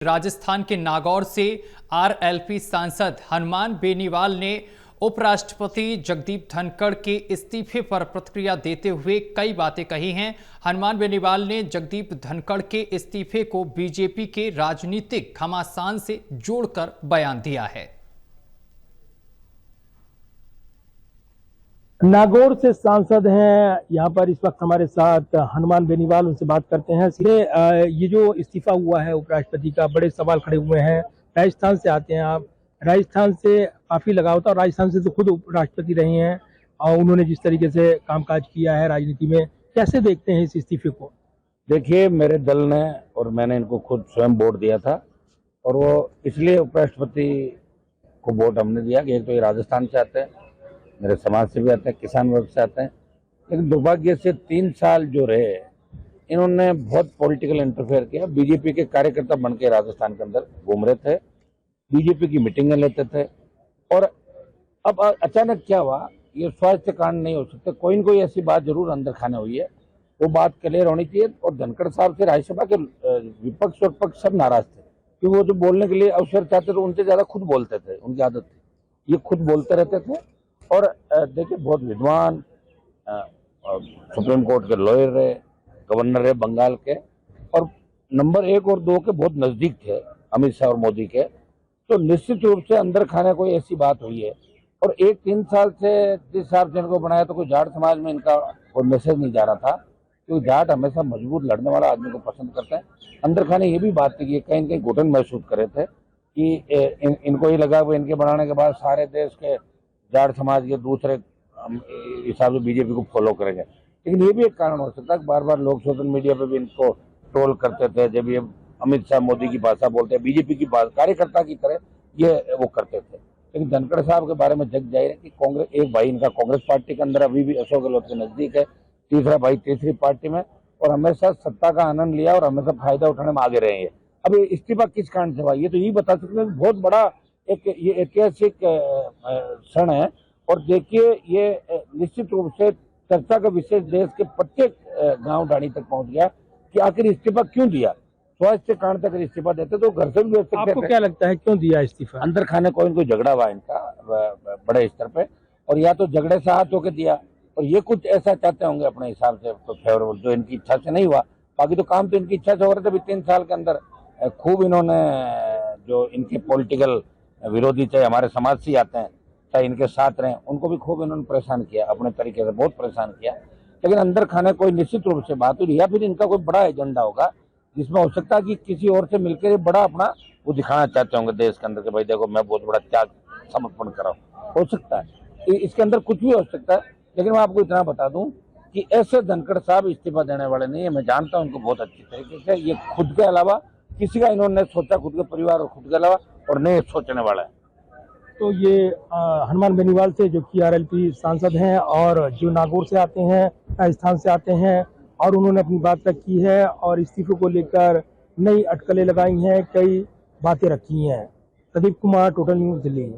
राजस्थान के नागौर से आरएलपी सांसद हनुमान बेनीवाल ने उपराष्ट्रपति जगदीप धनखड़ के इस्तीफे पर प्रतिक्रिया देते हुए कई बातें कही हैं। हनुमान बेनीवाल ने जगदीप धनखड़ के इस्तीफे को बीजेपी के राजनीतिक घमासान से जोड़कर बयान दिया है। नागौर से सांसद हैं यहाँ पर इस वक्त हमारे साथ हनुमान बेनीवाल, उनसे बात करते हैं। सीधे ये जो इस्तीफा हुआ है उपराष्ट्रपति का, बड़े सवाल खड़े हुए हैं। राजस्थान से आते हैं आप, राजस्थान से काफी लगाव था और राजस्थान से तो खुद उपराष्ट्रपति रहे हैं और उन्होंने जिस तरीके से कामकाज किया है राजनीति में, कैसे देखते हैं इस इस्तीफे को? देखिए, मेरे दल ने और मैंने इनको खुद स्वयं वोट दिया था और वो इसलिए उपराष्ट्रपति को वोट हमने दिया कि एक तो ये राजस्थान से आते हैं, मेरे समाज से भी आते हैं, किसान वर्ग से आते हैं। लेकिन दुर्भाग्य से 3 साल जो रहे, इन्होंने बहुत पॉलिटिकल इंटरफेयर किया। बीजेपी के कार्यकर्ता बन के राजस्थान के अंदर घूम रहे थे, बीजेपी की मीटिंगें लेते थे और अब अचानक क्या हुआ, ये स्वास्थ्य कांड नहीं हो सकते। कोई न कोई ऐसी बात जरूर अंदर खाने हुई है, वो बात क्लियर होनी चाहिए। और धनखड़ साहब से राज्यसभा के विपक्ष और पक्ष सब नाराज थे कि वो जो बोलने के लिए अवसर चाहते थे उनसे ज्यादा खुद बोलते थे, उनकी आदत थी, ये खुद बोलते रहते थे। और देखिए, बहुत विद्वान सुप्रीम कोर्ट के लॉयर रहे, गवर्नर रहे बंगाल के, और नंबर 1 और 2 के बहुत नजदीक थे अमित शाह और मोदी के। तो निश्चित रूप से अंदर खाने कोई ऐसी बात हुई है। और 3 साल से जिस हिसाब से इनको बनाया, तो कोई जाट समाज में इनका कोई मैसेज नहीं जा रहा था, क्योंकि जाट हमेशा मजबूत लड़ने वाला आदमी को पसंद करते हैं। अंदर खाने ये भी बात थी कि कहीं कहीं घुटन महसूस कर रहे थे कि इनको ही लगा कि इनके बनाने के बाद सारे देश के जाट समाज के दूसरे हिसाब से बीजेपी को फॉलो करेंगे। लेकिन ये भी एक कारण हो सकता है कि बार बार लोग सोशल मीडिया पे भी इनको ट्रोल करते थे, जब ये अमित शाह मोदी की भाषा बोलते हैं, बीजेपी की कार्यकर्ता की तरह ये वो करते थे। लेकिन धनखड़ साहब के बारे में जग जाहिर है कि कांग्रेस, एक भाई इनका कांग्रेस पार्टी के अंदर अभी भी अशोक गहलोत के नजदीक है, तीसरा भाई तीसरी पार्टी में, और हमेशा सत्ता का आनंद लिया और हमेशा फायदा उठाने में आगे रहे हैं। अब इस्तीफा किस कारण से हुआ, ये तो यही बता सकते हैं। बहुत बड़ा ये ऐतिहासिक क्षण है। और देखिए, ये निश्चित रूप से चर्चा का विषय देश के प्रत्येक गांव ढाणी तक पहुंच गया कि आखिर इस्तीफा क्यों दिया। स्वास्थ्य कारण तक इस्तीफा देते तो घर से भी भेज सकते। आपको क्या लगता है क्यों दिया इस्तीफा? अंदर खाने कोई न कोई झगड़ा हुआ इनका बड़े स्तर पे, और या तो झगड़े से हाथ होकर दिया, और ये कुछ ऐसा चाहते होंगे अपने हिसाब से तो फेवरेबल, जो इनकी इच्छा से नहीं हुआ। बाकी तो काम तो इनकी इच्छा से हो रहे थे। अभी 3 साल के अंदर खूब इन्होंने, जो इनके पॉलिटिकल विरोधी चाहे हमारे समाज से आते हैं, चाहे इनके साथ रहे, उनको भी खूब इन्होंने परेशान किया, अपने तरीके से बहुत परेशान किया। लेकिन अंदर खाने कोई निश्चित रूप से बात हुई, या फिर इनका कोई बड़ा एजेंडा होगा जिसमें हो सकता है कि किसी और से मिलकर बड़ा अपना वो दिखाना चाहते होंगे देश के अंदर कि भाई देखो, मैं बहुत बड़ा त्याग समर्पण कर रहा हूँ। हो सकता है इसके अंदर कुछ भी हो सकता है। लेकिन मैं आपको इतना बता दूं कि ऐसे धनखड़ साहब इस्तीफा देने वाले नहीं है। मैं जानता हूं उनको बहुत अच्छी तरीके से। ये खुद के अलावा किसी का इन्होंने सोचा, खुद के परिवार और खुद के अलावा, और नहीं सोचने वाला है। तो ये हनुमान बेनीवाल से, जो कि आरएलपी सांसद हैं और जो नागौर से आते हैं, राजस्थान से आते हैं, और उन्होंने अपनी बात रखी है और इस्तीफे को लेकर नई अटकलें लगाई हैं, कई बातें रखी हैं। Pradeep Kumar, total news, Delhi.